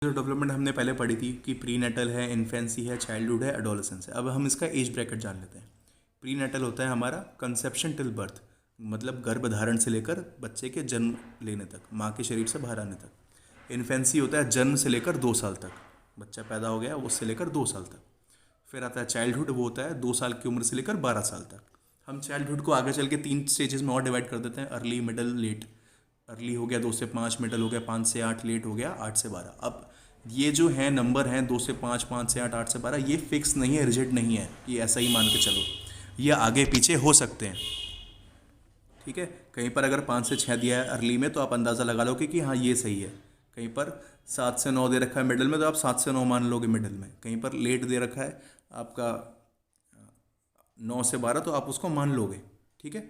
जो डेवलपमेंट हमने पहले पढ़ी थी कि प्री नेटल है, इन्फेंसी है, चाइल्डहुड है, एडोलेसेंस है। अब हम इसका एज ब्रैकेट जान लेते हैं। प्री नेटल होता है हमारा कंसेप्शन टिल बर्थ, मतलब गर्भधारण से लेकर बच्चे के जन्म लेने तक, माँ के शरीर से बाहर आने तक। इन्फेंसी होता है जन्म से लेकर 2 साल तक, बच्चा पैदा हो गया उससे लेकर 2 साल तक। फिर आता है चाइल्डहुड, वो होता है 2 साल की उम्र से लेकर 12 साल तक। हम चाइल्डहुड को आगे चल के 3 स्टेजेस में और डिवाइड कर देते हैं, अर्ली, मिडल, लेट। अर्ली हो गया 2 से 5, मिडल हो गया 5 से 8, लेट हो गया 8 से 12। अब ये जो है नंबर हैं 2 से 5, 5 से 8, 8 से 12, ये फिक्स नहीं है, रिजिड नहीं है कि ऐसा ही मान के चलो, ये आगे पीछे हो सकते हैं। ठीक है, कहीं पर अगर 5 से 6 दिया है अर्ली में तो आप अंदाज़ा लगा लोगे कि हाँ ये सही है। कहीं पर 7 से 9 दे रखा है मिडल में तो आप 7 से 9 मान लोगे मिडल में। कहीं पर लेट दे रखा है आपका 9 से 12 तो आप उसको मान लोगे। ठीक है।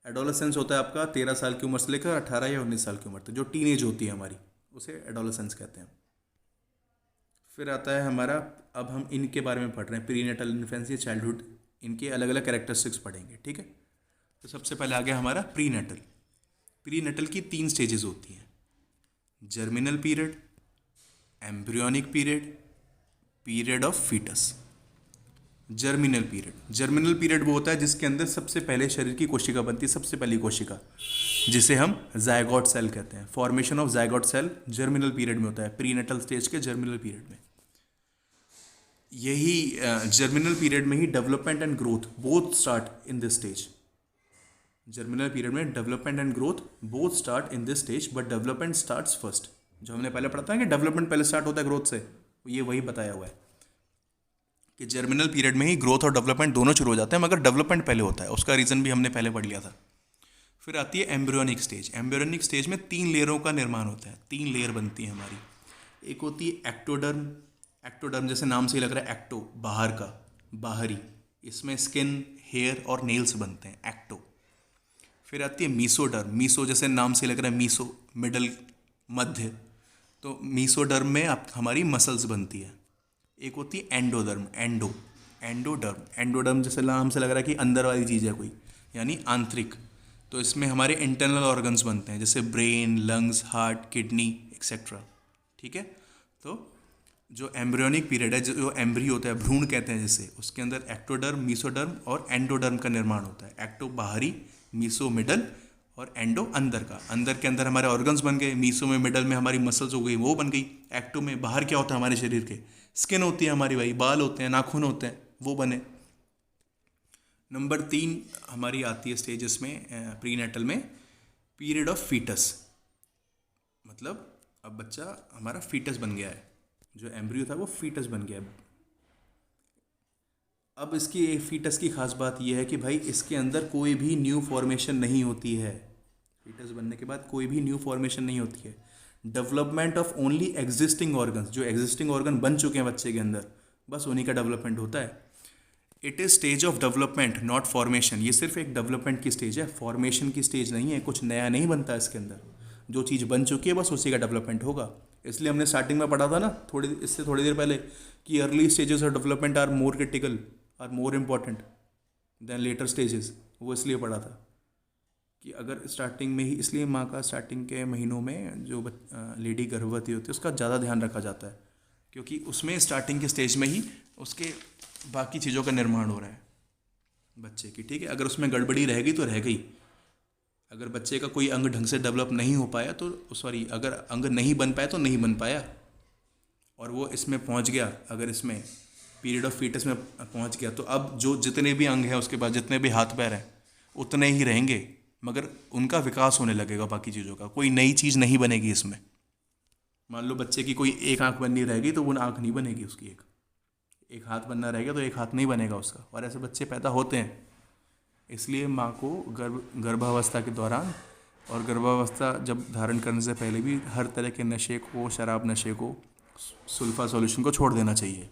एडोलेसेंस होता है आपका 13 साल की उम्र से लेकर 18 या 19 साल की उम्र तक, जो टीनेज होती है हमारी, उसे एडोलेसेंस कहते हैं। फिर आता है हमारा, अब हम इनके बारे में पढ़ रहे हैं, प्री नेटल, इन्फेंसी, चाइल्डहुड, इनके अलग अलग कैरेक्टरिस्टिक्स पढ़ेंगे। ठीक है। तो सबसे पहले आ गया हमारा प्री नेटल। प्री नेटल की 3 स्टेजेस होती हैं, germinal period, embryonic period, period of foetus. Germinal period वो होता है जिसके अंदर सबसे पहले शरीर की कोशिका बनती है, सबसे पहली कोशिका, जिसे हम जायगोट सेल कहते हैं। Formation of zygote cell germinal period में होता है, प्रीनेटल स्टेज के जर्मिनल पीरियड में। यही जर्मिनल पीरियड में ही development and growth both start in this stage. Germinal period में development and growth both start in this stage, but development starts first. जो हमने पहले पढ़ा था कि डेवलपमेंट पहले स्टार्ट होता है ग्रोथ से, ये वही बताया हुआ है कि जर्मिनल पीरियड में ही ग्रोथ और डेवलपमेंट दोनों शुरू हो जाते हैं, मगर डेवलपमेंट पहले होता है। उसका रीज़न भी हमने पहले पढ़ लिया था। फिर आती है एम्ब्रियोनिक स्टेज। एम्ब्रियोनिक स्टेज में 3 लेयरों का निर्माण होता है, 3 लेयर बनती है हमारी। एक होती है एक्टोडर्म। एक्टोडर्म जैसे नाम से ही लग रहा है, एक्टो बाहर का, बाहरी। इसमें स्किन, हेयर और नेल्स बनते हैं, एक्टो। फिर आती है मीसोडर्म। मीसो जैसे नाम से लग रहा है, मीसो मिडल, मध्य। तो मीसोडर्म में आप हमारी मसल्स बनती है। एक होती है एंडोडर्म। एंडोडर्म, एंडोडर्म जैसे नाम से लग रहा है कि अंदर वाली चीज़ है कोई, यानी आंतरिक। तो इसमें हमारे इंटरनल ऑर्गन्स बनते हैं, जैसे brain, lungs, heart, kidney etcetera. ठीक है। तो जो एम्ब्रियोनिक पीरियड है, जो एम्ब्री होता है, भ्रूण कहते हैं जिसे, उसके अंदर एक्टोडर्म, मीसोडर्म और एंडोडर्म का निर्माण होता है। एक्टो बाहरी, मीसो मिडल और एंडो अंदर का। अंदर के अंदर हमारे ऑर्गन्स बन गए, मीसो में, मिडल में हमारी मसल्स हो गई, वो बन गई। एक्टो में बाहर क्या होता है हमारे शरीर के, स्किन होती है हमारी भाई, बाल होते हैं, नाखून होते हैं, वो बने। नंबर 3 हमारी आती है स्टेज इसमें प्री नेटल में, पीरियड ऑफ फीटस। मतलब अब बच्चा हमारा फीटस बन गया है, जो एम्ब्रियो था वो फीटस बन गया है। अब इसकी फीटस की खास बात यह है कि भाई इसके अंदर कोई भी न्यू फॉर्मेशन नहीं होती है। फीटस बनने के बाद कोई भी न्यू फॉर्मेशन नहीं होती है। Development of only existing organs, जो एग्जिस्टिंग ऑर्गन बन चुके हैं बच्चे के अंदर, बस उन्हीं का डेवलपमेंट होता है। It is stage of development not formation. ये सिर्फ एक डेवलपमेंट की स्टेज है, फॉर्मेशन की स्टेज नहीं है। कुछ नया नहीं बनता इसके अंदर, जो चीज़ बन चुकी है बस उसी का डेवलपमेंट होगा। इसलिए हमने स्टार्टिंग में पढ़ा था ना, इससे थोड़ी देर पहले, कि early stages of development are more critical, are more important than later stages. वो इसलिए पढ़ा था कि अगर स्टार्टिंग में ही, इसलिए माँ का स्टार्टिंग के महीनों में जो लेडी गर्भवती होती है उसका ज़्यादा ध्यान रखा जाता है, क्योंकि उसमें स्टार्टिंग के स्टेज में ही उसके बाकी चीज़ों का निर्माण हो रहा है बच्चे की। ठीक है। अगर उसमें गड़बड़ी रहेगी तो रह गई। अगर बच्चे का कोई अंग ढंग से डेवलप नहीं हो पाया तो, सॉरी, अगर अंग नहीं बन पाया तो नहीं बन पाया, और वो इसमें पहुंच गया, अगर इसमें पीरियड ऑफ फीटस में पहुंच गया, तो अब जो जितने भी अंग हैं उसके बाद, जितने भी हाथ पैर हैं उतने ही रहेंगे, मगर उनका विकास होने लगेगा बाकी चीज़ों का। कोई नई चीज़ नहीं बनेगी इसमें। मान लो बच्चे की कोई एक आंख बननी रहेगी तो वो आंख नहीं बनेगी उसकी, एक हाथ बनना रहेगा तो एक हाथ नहीं बनेगा उसका। और ऐसे बच्चे पैदा होते हैं। इसलिए माँ को गर्भावस्था के दौरान और गर्भावस्था जब धारण करने से पहले भी हर तरह के नशे को, शराब नशे को, सुल्फा सॉल्यूशन को छोड़ देना चाहिए।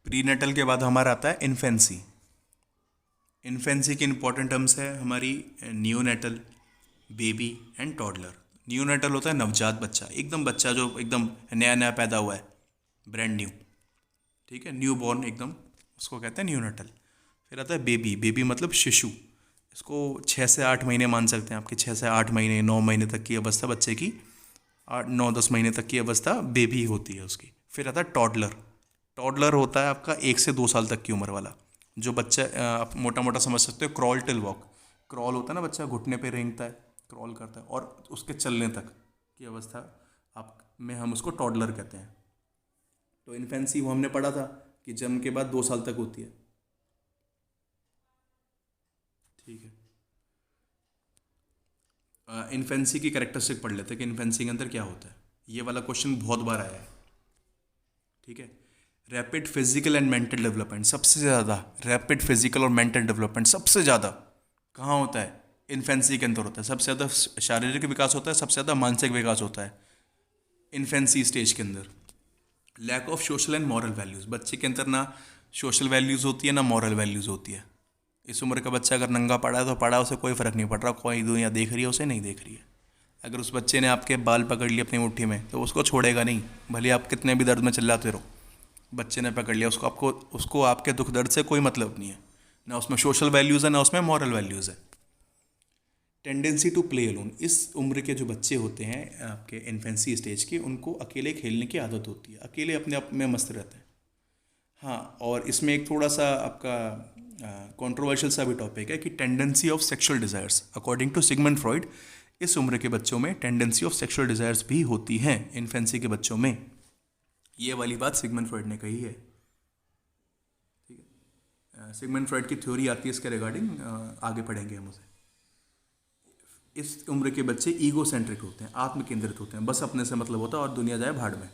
प्रीनेटल के बाद हमारा आता है इन्फेंसी। इन्फेंसी की इंपॉर्टेंट टर्म्स है हमारी neonatal, baby and toddler. Neonatal होता है नवजात बच्चा, एकदम बच्चा जो एकदम नया नया पैदा हुआ है, ब्रांड न्यू। ठीक है, न्यू बॉर्न एकदम, उसको कहते हैं नियोनेटल। फिर आता है बेबी। बेबी मतलब शिशु, इसको 6 से 8 महीने मान सकते हैं, आपके 6 से 8 महीने 9 महीने तक की अवस्था बच्चे की, 8 9 10 महीने तक की अवस्था बेबी होती है उसकी। फिर आता है टॉडलर। टॉडलर होता है आपका 1 से 2 साल तक की उम्र वाला, जो बच्चा आप मोटा मोटा समझ सकते हो क्रॉल टिल वॉक। क्रॉल होता है ना, बच्चा घुटने पे रेंगता है, क्रॉल करता है, और उसके चलने तक की अवस्था आप में हम उसको टॉडलर कहते हैं। तो इन्फेंसी वो हमने पढ़ा था कि जन्म के बाद 2 साल तक होती है। ठीक है, इन्फेंसी की कैरेक्टरिस्टिक पढ़ लेते हैं कि इन्फेंसी के अंदर क्या होता है। ये वाला क्वेश्चन बहुत बार आया है। ठीक है, rapid physical and mental development सबसे ज़्यादा, रैपिड फिजिकल और मेंटल डेवलपमेंट सबसे ज़्यादा कहाँ होता है? इन्फेंसी के अंदर होता है। सबसे ज़्यादा शारीरिक विकास होता है, सबसे ज़्यादा मानसिक विकास होता है इन्फेंसी स्टेज के अंदर। Lack of social and moral values, बच्चे के अंदर ना सोशल वैल्यूज़ होती है ना मॉरल वैल्यूज़ होती है। इस उम्र का बच्चा अगर नंगा पड़ा है तो पड़ा, उसे कोई फ़र्क नहीं पड़ रहा, कोई दुनिया देख रही है उसे नहीं देख रही है। अगर उस बच्चे ने आपके बाल पकड़ लिए अपनी मुट्ठी में तो उसको छोड़ेगा नहीं, भले आप कितने भी दर्द में चिल्लाते रहो। बच्चे ने पकड़ लिया उसको, उसको आपके दुख दर्द से कोई मतलब नहीं है, ना उसमें सोशल वैल्यूज़ है ना उसमें मॉरल वैल्यूज़ है। टेंडेंसी टू प्ले अलोन, इस उम्र के जो बच्चे होते हैं आपके इन्फेंसी स्टेज के, उनको अकेले खेलने की आदत होती है, अकेले अपने आप में मस्त रहते हैं। हाँ, और इसमें एक थोड़ा सा आपका कंट्रोवर्शियल सा भी टॉपिक है कि tendency of sexual desires, according to Sigmund Freud, इस उम्र के बच्चों में टेंडेंसी ऑफ सेक्सुअल डिज़ायर्स भी होती हैं इन्फेंसी के बच्चों में। ये वाली बात सिगमंड फ्रॉइड ने कही है। ठीक है, सिगमंड फ्रॉइड की थ्योरी आती है इसके रिगार्डिंग, आगे पढ़ेंगे हम उसे। इस उम्र के बच्चे ईगो सेंट्रिक होते हैं, आत्म केंद्रित होते हैं, बस अपने से मतलब होता है और दुनिया जाए भाड़ में।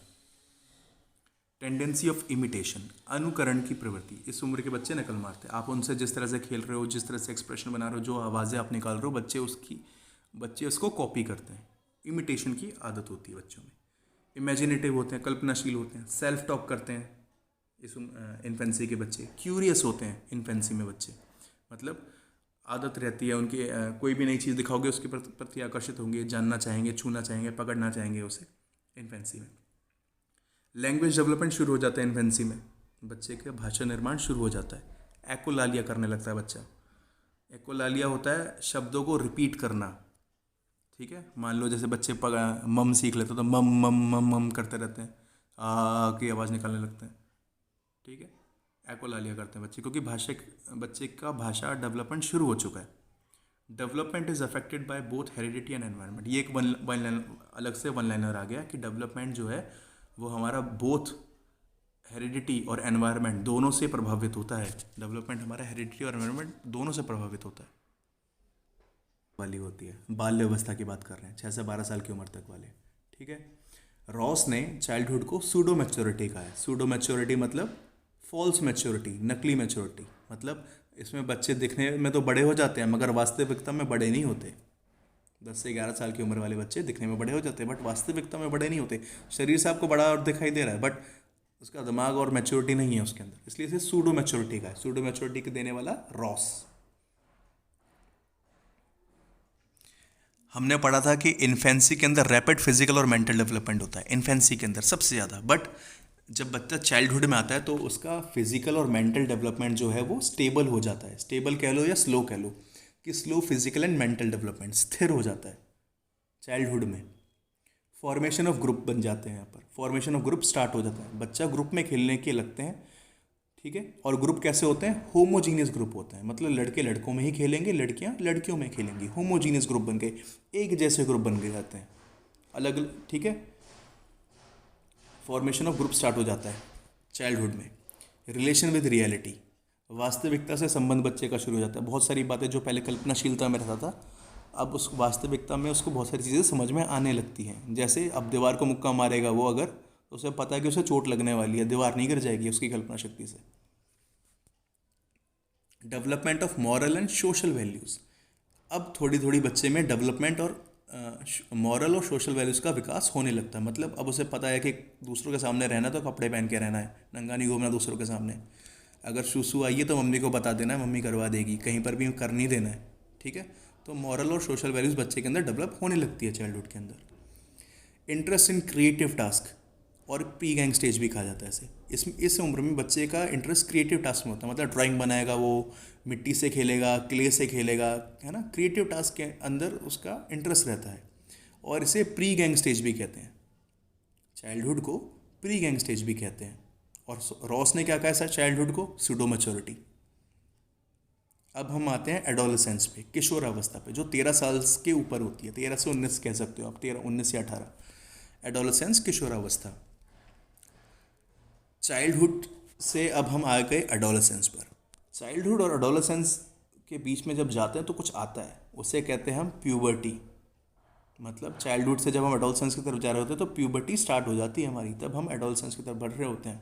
टेंडेंसी ऑफ इमिटेशन, अनुकरण की प्रवृत्ति, इस उम्र के बच्चे नकल मारते हैं। आप उनसे जिस तरह से खेल रहे हो, जिस तरह से एक्सप्रेशन बना रहे हो, जो आवाज़ें आप निकाल रहे हो, बच्चे उसको कॉपी करते हैं। इमिटेशन की आदत होती है बच्चों में। इमेजिनेटिव होते हैं, कल्पनाशील होते हैं, सेल्फ टॉक करते हैं इस इन्फेंसी के बच्चे। क्यूरियस होते हैं इन्फेंसी में बच्चे, मतलब आदत रहती है उनकी, कोई भी नई चीज़ दिखाओगे उसके प्रति आकर्षित होंगे, जानना चाहेंगे, छूना चाहेंगे, पकड़ना चाहेंगे उसे इन्फेंसी में। लैंग्वेज डेवलपमेंट शुरू हो जाता है इन्फेंसी में, बच्चे का भाषा निर्माण शुरू हो जाता है। एकोलालिया करने लगता है बच्चा। एकोलालिया होता है शब्दों को रिपीट करना। ठीक है, मान लो जैसे बच्चे मम सीख लेते हैं तो मम मम मम मम करते रहते हैं, आ की आवाज़ निकालने लगते हैं। ठीक है, एकोलालिया करते हैं बच्चे, क्योंकि बच्चे का भाषा डेवलपमेंट शुरू हो चुका है। Development is affected by both heredity and environment, ये एक अलग से वन लाइनर आ गया कि डेवलपमेंट जो है वो हमारा बोथ हेरिडिटी और एनवायरनमेंट दोनों से प्रभावित होता है। डेवलपमेंट हमारा हेरिडिटी और एनवायरनमेंट दोनों से प्रभावित होता है। वाली होती है, बाल्य अवस्था की बात कर रहे हैं, 6 से 12 साल की उम्र तक वाले। ठीक है, रॉस ने चाइल्डहुड को सूडो मैच्योरिटी कहा है। सूडो मैच्योरिटी मतलब फॉल्स मैच्योरिटी, नकली मैच्योरिटी, मतलब इसमें बच्चे दिखने में तो बड़े हो जाते हैं मगर वास्तविकता में बड़े नहीं होते। 10 से 11 साल की उम्र वाले बच्चे दिखने में बड़े हो जाते हैं बट वास्तविकता में बड़े नहीं होते। शरीर से आपको बड़ा और दिखाई दे रहा है बट उसका दिमाग और मैच्योरिटी नहीं है उसके अंदर, इसलिए इसे सूडो मैच्योरिटी का है। सूडो मैच्योरिटी के देने वाला रॉस। हमने पढ़ा था कि इन्फेंसी के अंदर रैपिड फिजिकल और मेंटल डेवलपमेंट होता है इन्फेंसी के अंदर सबसे ज़्यादा, बट जब बच्चा चाइल्डहुड में आता है तो उसका फिजिकल और मेंटल डेवलपमेंट जो है वो स्टेबल हो जाता है। स्टेबल कह लो या स्लो कह लो, कि slow physical and mental development, स्थिर हो जाता है चाइल्डहुड में। फॉर्मेशन ऑफ ग्रुप बन जाते हैं, यहाँ पर फॉर्मेशन ऑफ ग्रुप स्टार्ट हो जाता है, बच्चा ग्रुप में खेलने के लगते हैं। ठीक है, और ग्रुप कैसे होते हैं? होमोजीनियस ग्रुप होते हैं, मतलब लड़के लड़कों में ही खेलेंगे, लड़कियां लड़कियों में खेलेंगी। होमोजीनियस ग्रुप बन गए, एक जैसे ग्रुप बन गए जाते हैं अलग। ठीक है, फॉर्मेशन ऑफ ग्रुप स्टार्ट हो जाता है चाइल्डहुड में। रिलेशन विद रियलिटी, वास्तविकता से संबंध बच्चे का शुरू हो जाता है। बहुत सारी बातें जो पहले कल्पनाशीलता में रहता था, अब उस वास्तविकता में उसको बहुत सारी चीज़ें समझ में आने लगती हैं। जैसे अब दीवार को मुक्का मारेगा वो, अगर तो उसे पता है कि उसे चोट लगने वाली है, दीवार नहीं गिर जाएगी उसकी कल्पना शक्ति से। Development of moral and social values, अब थोड़ी थोड़ी बच्चे में डेवलपमेंट और मॉरल और सोशल वैल्यूज़ का विकास होने लगता है। मतलब अब उसे पता है कि दूसरों के सामने रहना तो कपड़े पहन के रहना है, नंगा नहीं घूमना दूसरों के सामने। अगर सुसु आई है तो मम्मी को बता देना है, मम्मी करवा देगी, कहीं पर भी कर नहीं देना है। ठीक है, तो मॉरल और सोशल वैल्यूज़ बच्चे के अंदर डेवलप होने लगती है चाइल्डहुड के अंदर। इंटरेस्ट इन क्रिएटिव टास्क, और प्री गैंग स्टेज भी कहा जाता है इसे। इस उम्र में बच्चे का इंटरेस्ट क्रिएटिव टास्क में होता है, मतलब ड्राइंग बनाएगा, वो मिट्टी से खेलेगा, क्ले से खेलेगा, है ना, क्रिएटिव टास्क के अंदर उसका इंटरेस्ट रहता है, और इसे प्री गैंग स्टेज भी कहते हैं। चाइल्डहुड को प्री गैंग स्टेज भी कहते हैं। और रॉस ने क्या कहा सर चाइल्डहुड को? Pseudo maturity. अब हम आते हैं एडोलेसेंस पे, किशोरावस्था पे, जो 13 साल के ऊपर होती है, 13 से 19 कह सकते हो आप, 13, 19 या 18। एडोलेसेंस, किशोरावस्था। चाइल्डहुड से अब हम आ गए एडोलेसेंस पर। चाइल्डहुड और एडोलेसेंस के बीच में जब जाते हैं तो कुछ आता है, उसे कहते हैं हम प्यूबर्टी। मतलब चाइल्डहुड से जब हम एडोलेसेंस की तरफ जा रहे होते हैं तो प्यूबर्टी स्टार्ट हो जाती है हमारी, तब हम एडोलेसेंस की तरफ बढ़ रहे होते हैं।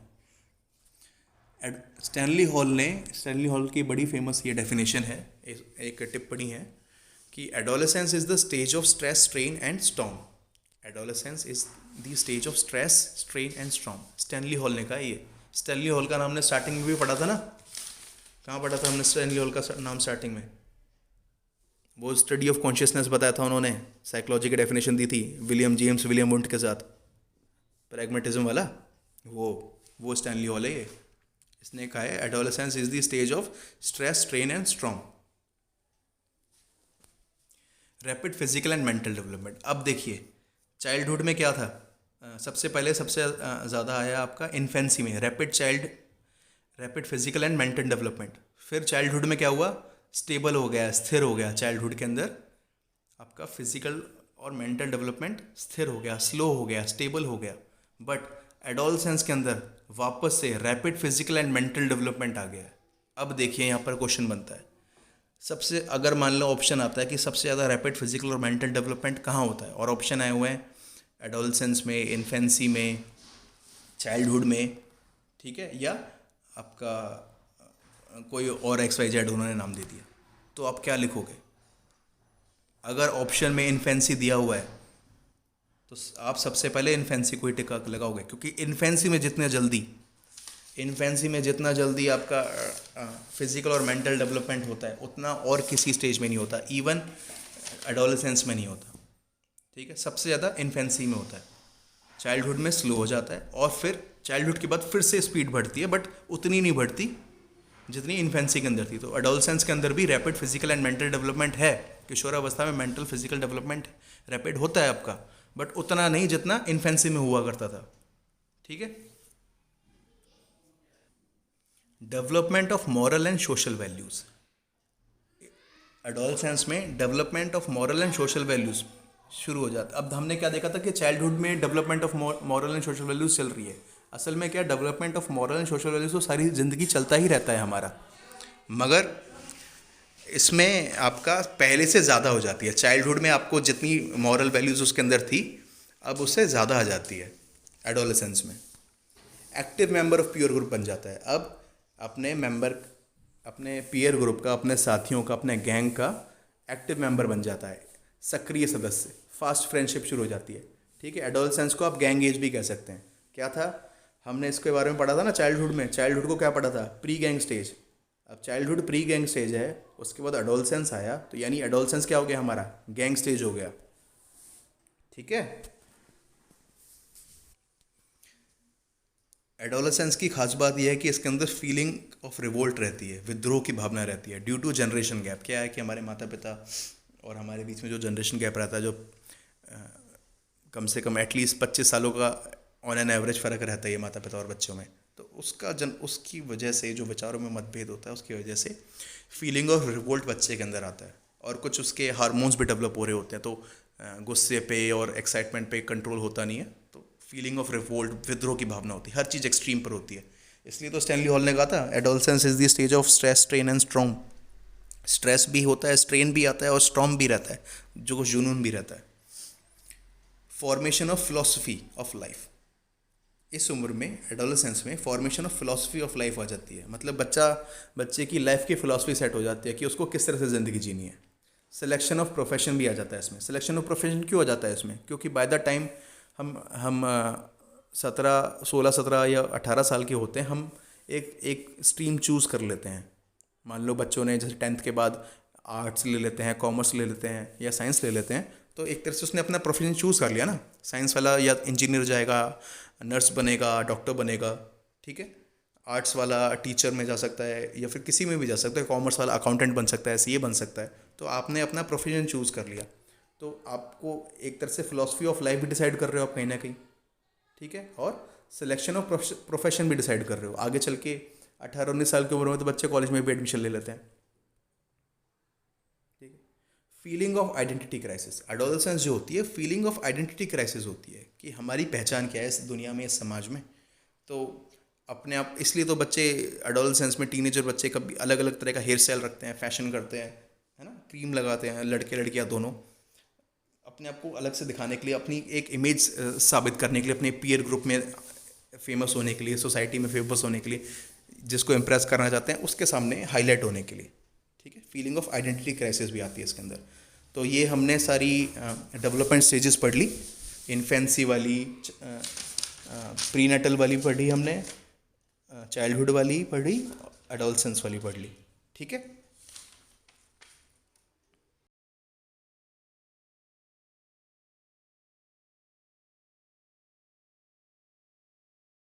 स्टैनली हॉल की बड़ी फेमस ये डेफिनेशन है, एक टिप्पणी है कि adolescence is the stage of stress, strain and storm. Adolescence is the stage of stress, strain and storm. Stanley hall ने कहा ये। स्टैनली हॉल का नाम हमने स्टार्टिंग में भी पढ़ा था ना, कहाँ पढ़ा था हमने स्टैनली हॉल का नाम स्टार्टिंग में? वो स्टडी ऑफ कॉन्शियसनेस बताया था उन्होंने, साइकोलॉजी की डेफिनेशन दी थी विलियम वुंट के साथ, प्रैग्मेटिज्म वाला, वो स्टैनली हॉल है ये। इसने कहा है adolescence is the stage of stress, strain and storm. Rapid physical and mental development. अब देखिए चाइल्डहुड में क्या था, सबसे ज़्यादा आया आपका इन्फेंसी में rapid physical and mental development. फिर चाइल्डहुड में क्या हुआ? स्टेबल हो गया, स्थिर हो गया। चाइल्डहुड के अंदर आपका फिजिकल और मेंटल डेवलपमेंट स्थिर हो गया, स्लो हो गया, स्टेबल हो गया। बट एडोलेसेंस के अंदर वापस से rapid physical and mental development आ गया है। अब देखिए यहाँ पर क्वेश्चन बनता है, सबसे अगर मान लो ऑप्शन आता है कि सबसे ज़्यादा रैपिड फिजिकल और मेंटल डेवलपमेंट कहाँ होता है, और ऑप्शन आए हुए हैं एडोलेसेंस में, इन्फेंसी में, चाइल्डहुड में, ठीक है, या आपका कोई और XYZ उन्होंने नाम दे दिया, तो आप क्या लिखोगे? अगर ऑप्शन में इन्फेंसी दिया हुआ है तो आप सबसे पहले इन्फेंसी को ही टिक लगाओगे, क्योंकि इन्फेंसी में जितना जल्दी आपका फिजिकल और मेंटल डेवलपमेंट होता है उतना और किसी स्टेज में नहीं होता, इवन एडोलेसेंस में नहीं होता। ठीक है, सबसे ज़्यादा इन्फेंसी में होता है, चाइल्डहुड में स्लो हो जाता है, और फिर चाइल्डहुड के बाद फिर से स्पीड बढ़ती है, बट उतनी नहीं बढ़ती जितनी इन्फेंसी के अंदर थी। तो एडोलेसेंस के अंदर भी rapid physical and mental development है। किशोरावस्था में मेंटल फिजिकल डेवलपमेंट रैपिड होता है आपका, बट उतना नहीं जितना इन्फेंसी में हुआ करता था। ठीक है, development of moral and social values. Adolescence में development of moral and social values शुरू हो जाता। अब हमने क्या देखा था कि चाइल्डहुड में development of moral and social values चल रही है। असल में क्या, development of moral and social values तो सारी ज़िंदगी चलता ही रहता है हमारा, मगर इसमें आपका पहले से ज़्यादा हो जाती है। चाइल्डहुड में आपको जितनी मॉरल वैल्यूज़ उसके अंदर थी, अब उससे ज़्यादा आ जाती है एडोलेसेंस में। Active member of peer group बन जाता है। अब अपने पीयर ग्रुप का, अपने साथियों का, अपने गैंग का एक्टिव मेंबर बन जाता है, सक्रिय सदस्य। फास्ट फ्रेंडशिप शुरू हो जाती है। ठीक है, एडोलेसेंस को आप गैंग एज भी कह सकते हैं। क्या था, हमने इसके बारे में पढ़ा था ना चाइल्डहुड में, चाइल्डहुड को क्या पढ़ा था? Pre gang stage. अब चाइल्डहुड प्री गैंग स्टेज है, उसके बाद एडोलेसेंस आया, तो यानी एडोलेसेंस क्या हो गया हमारा? गैंग स्टेज हो गया। ठीक है, एडोलेसेंस की खास बात यह है कि इसके अंदर फीलिंग ऑफ रिवोल्ट रहती है, विद्रोह की भावना रहती है, ड्यू टू जनरेशन गैप। क्या है कि हमारे माता पिता और हमारे बीच में जो जनरेशन गैप रहता है, जो कम से कम एटलीस्ट 25 सालों का ऑन एन एवरेज फ़र्क रहता है ये माता पिता और बच्चों में, तो उसकी वजह से जो विचारों में मतभेद होता है, उसकी वजह से फीलिंग ऑफ रिवोल्ट बच्चे के अंदर आता है, और कुछ उसके हार्मोन्स भी डेवलप हो रहे होते हैं, तो गुस्से पे और एक्साइटमेंट पे कंट्रोल होता नहीं है, तो फीलिंग ऑफ रिवोल्ट, विद्रोह की भावना होती है, हर चीज़ एक्सट्रीम पर होती है। इसलिए तो स्टैनली हॉल ने कहा था adolescence is the stage of stress, strain and storm. Stress भी होता है, स्ट्रेन भी आता है, और स्ट्रॉम भी रहता है, जो कुछ जुनून भी रहता है। Formation of philosophy of life. इस उम्र में, एडोलेसेंस में, formation of philosophy of life आ जाती है। मतलब बच्चे की लाइफ की फिलॉसफी सेट हो जाती है कि उसको किस तरह से ज़िंदगी जीनी है। सिलेक्शन ऑफ प्रोफेशन भी आ जाता है इसमें। सिलेक्शन ऑफ प्रोफेशन क्यों आ जाता है इसमें? क्योंकि बाय द टाइम हम 16 या 18 साल के होते हैं, हम एक स्ट्रीम चूज़ कर लेते हैं। मान लो बच्चों ने जैसे 10th के बाद आर्ट्स ले लेते हैं, कॉमर्स ले लेते हैं, या साइंस ले लेते हैं, तो एक तरह से उसने अपना प्रोफेशन चूज़ कर लिया ना, साइंस वाला या इंजीनियर जाएगा, नर्स बनेगा, डॉक्टर बनेगा, ठीक है। आर्ट्स वाला टीचर में जा सकता है या फिर किसी में भी जा सकता है, कॉमर्स वाला अकाउंटेंट बन सकता है, सीए बन सकता है। तो आपने अपना प्रोफेशन चूज़ कर लिया, तो आपको एक तरह से फिलॉसफी ऑफ लाइफ भी डिसाइड कर रहे हो आप कहीं ना कहीं, ठीक है। और सिलेक्शन ऑफ प्रोफेशन भी डिसाइड कर रहे हो। आगे चल के 18-19 साल की उम्र में तो बच्चे कॉलेज में भी एडमिशन ले लेते हैं, ठीक है। Feeling of identity crisis, adolescence जो होती है फीलिंग ऑफ आइडेंटिटी क्राइसिस होती है कि हमारी पहचान क्या है इस दुनिया में, इस समाज में। तो अपने आप, इसलिए तो बच्चे एडोलसेंस में, टीनेजर बच्चे कभी अलग अलग तरह का हेयर स्टाइल रखते हैं, फैशन करते हैं, है ना, क्रीम लगाते हैं, लड़के लड़कियां दोनों, अपने आप को अलग से दिखाने के लिए, अपनी एक इमेज साबित करने के लिए, अपने पीयर ग्रुप में फेमस होने के लिए, सोसाइटी में फेमस होने के लिए, जिसको इम्प्रेस करना चाहते हैं उसके सामने हाईलाइट होने के लिए, ठीक है। फीलिंग ऑफ आइडेंटिटी क्राइसिस भी आती है इसके अंदर। तो ये हमने सारी डेवलपमेंट स्टेजेस पढ़ ली, इन्फेंसी वाली, प्रीनेटल वाली पढ़ी हमने, चाइल्डहुड वाली पढ़ी, एडोलसेंस वाली पढ़ ली, ठीक है।